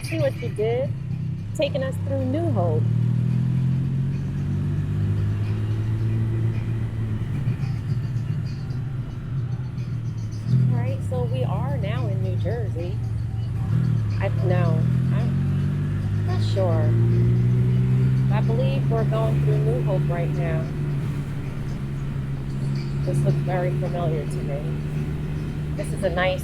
see what you did, taking us through New Hope. All right, so we are now in New Jersey. I'm not sure. I believe we're going through New Hope right now. This looks very familiar to me. This is a nice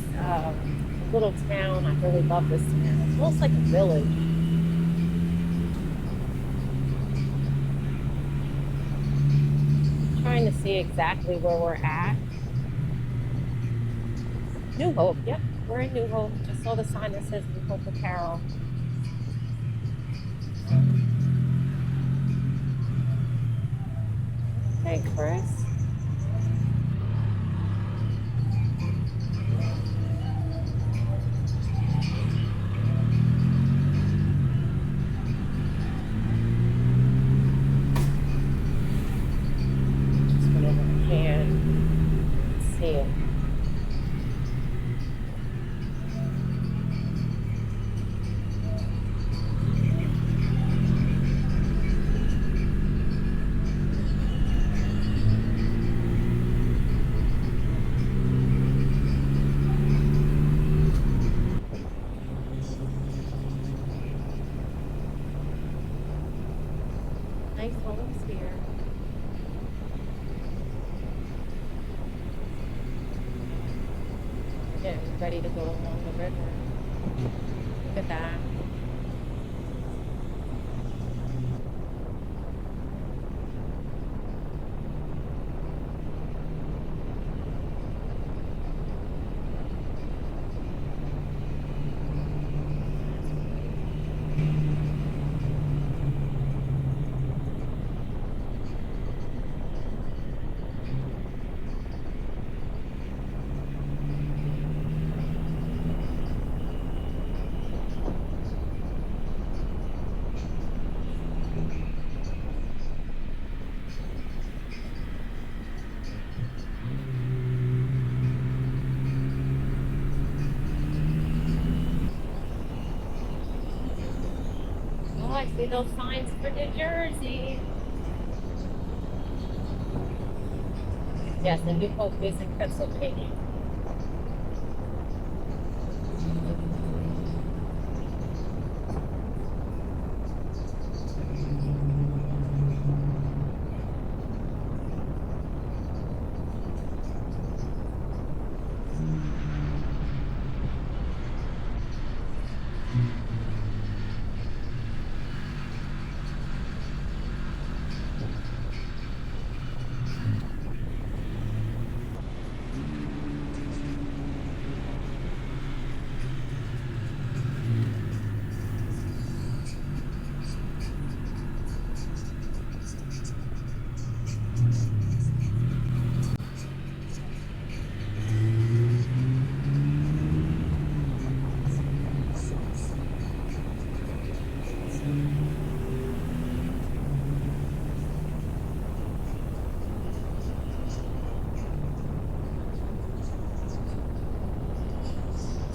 little town. I really love this town. It's almost like a village. Trying to see exactly where we're at. New Hope. Yep, we're in New Hope. Just saw the sign that says New Hope Apparel. Hey, Chris. Just whenever I can see it. Nice homes here. Yeah, we're ready to go along the river. Look at that. Oh, I see those signs for New Jersey. Yes, and New Hope is in Pennsylvania.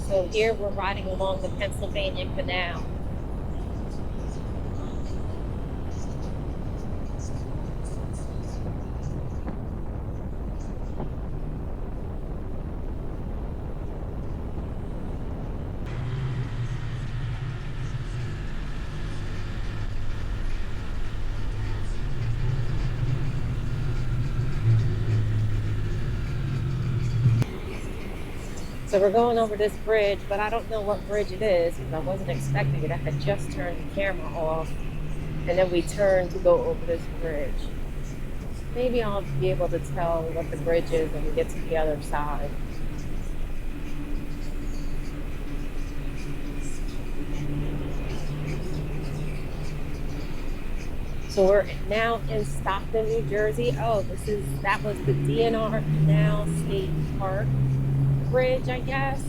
So here we're riding along the Pennsylvania Canal. So we're going over this bridge, but I don't know what bridge it is because I wasn't expecting it. I had just turned the camera off, and then we turned to go over this bridge. Maybe I'll be able to tell what the bridge is when we get to the other side. So we're now in Stockton, New Jersey. Oh, that was the DNR Canal State Park Bridge, I guess.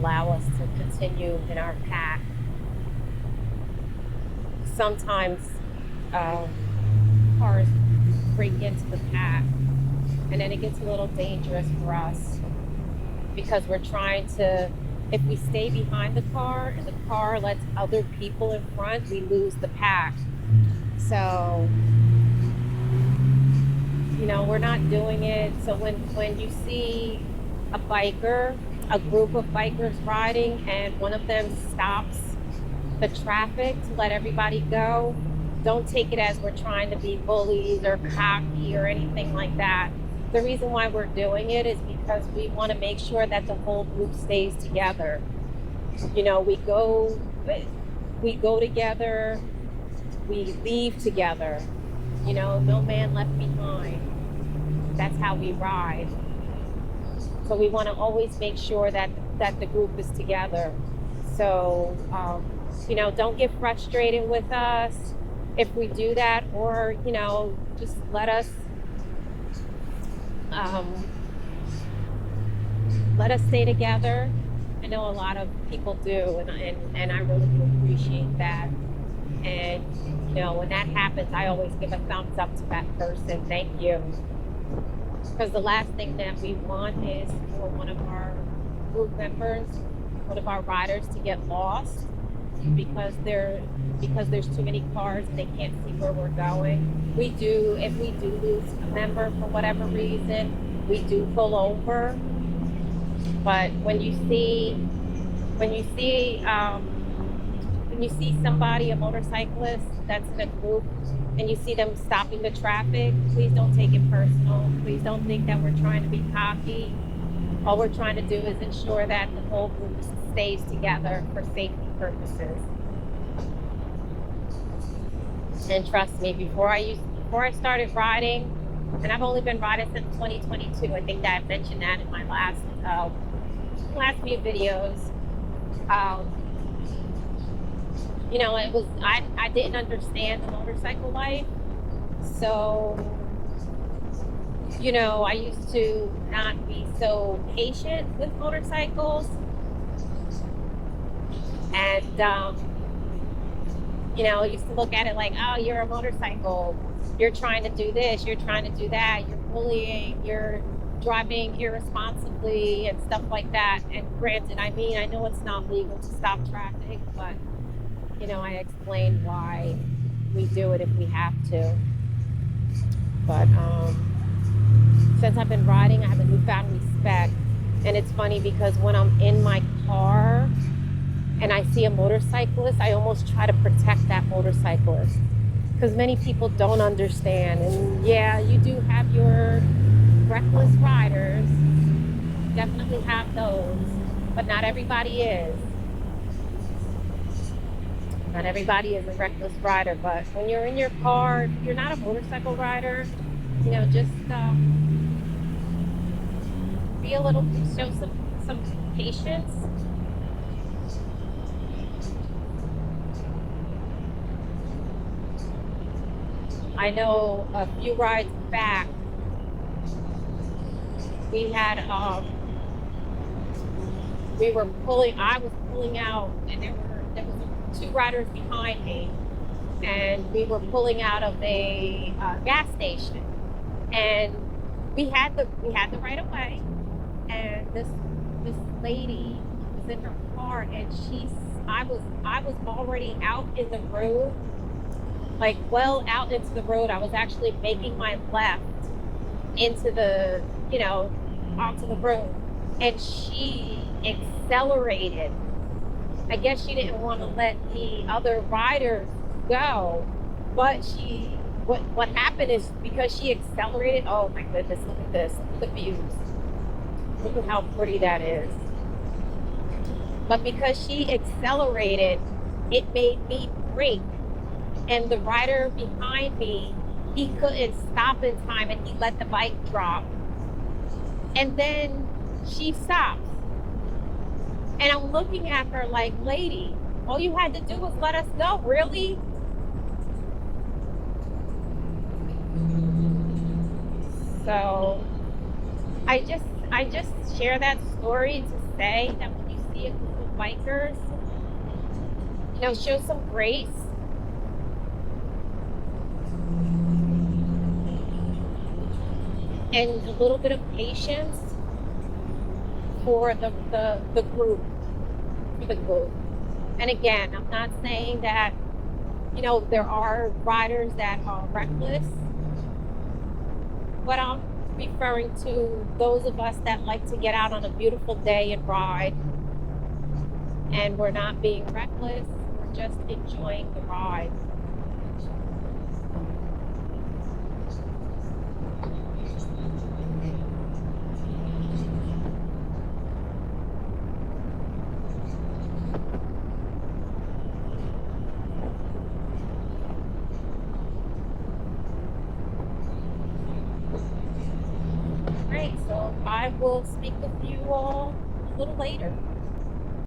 allow us to continue in our path. Sometimes cars break into the path, and then it gets a little dangerous for us because we're trying to, if we stay behind the car and the car lets other people in front, we lose the pack. So, we're not doing it. So when you see a group of bikers riding, and one of them stops the traffic to let everybody go, don't take it as we're trying to be bullies or cocky or anything like that. The reason why we're doing it is because we want to make sure that the whole group stays together. We go together, we leave together. No man left behind. That's how we ride. So we want to always make sure that the group is together. So, don't get frustrated with us if we do that, or, just let us stay together. I know a lot of people do, and I really do appreciate that. And, when that happens, I always give a thumbs up to that person. Thank you. Because the last thing that we want is for one of our group members, one of our riders, to get lost because there's too many cars and they can't see where we're going. If we do lose a member for whatever reason, we do pull over. But when you see somebody, a motorcyclist that's in a group, and you see them stopping the traffic, please don't take it personal. Please don't think that we're trying to be cocky. All we're trying to do is ensure that the whole group stays together for safety purposes. And trust me, before I started riding, and I've only been riding since 2022. I think that I mentioned that in my last few videos. I didn't understand the motorcycle life. So, I used to not be so patient with motorcycles. And, I used to look at it like, oh, you're a motorcycle. You're trying to do this. You're trying to do that. You're bullying. You're driving irresponsibly and stuff like that. And granted, I know it's not legal to stop traffic, but I explained why we do it if we have to. But since I've been riding, I have a newfound respect. And it's funny because when I'm in my car and I see a motorcyclist, I almost try to protect that motorcyclist. Because many people don't understand. And yeah, you do have your reckless riders. Definitely have those. But not everybody is. Not everybody is a reckless rider, but when you're in your car, if you're not a motorcycle rider, just show some patience. I know a few rides back, we had, I was pulling out, and there was two riders behind me, and we were pulling out of a gas station, and we had the right of way, and this lady was in her car, and I was already out in the road, like well out into the road. I was actually making my left into the onto the road, and she accelerated. I guess she didn't want to let the other riders go, but what happened is because she accelerated, oh my goodness, look at this, look at the views. Look at how pretty that is. But because she accelerated, it made me brake. And the rider behind me, he couldn't stop in time, and he let the bike drop. And then she stops. And I'm looking at her like, lady, all you had to do was let us go, really? So I just share that story to say that when you see a group of bikers, show some grace and a little bit of patience for the group, for the group. And again, I'm not saying that, there are riders that are reckless, but I'm referring to those of us that like to get out on a beautiful day and ride, and we're not being reckless, we're just enjoying the ride. Right, so I will speak with you all a little later.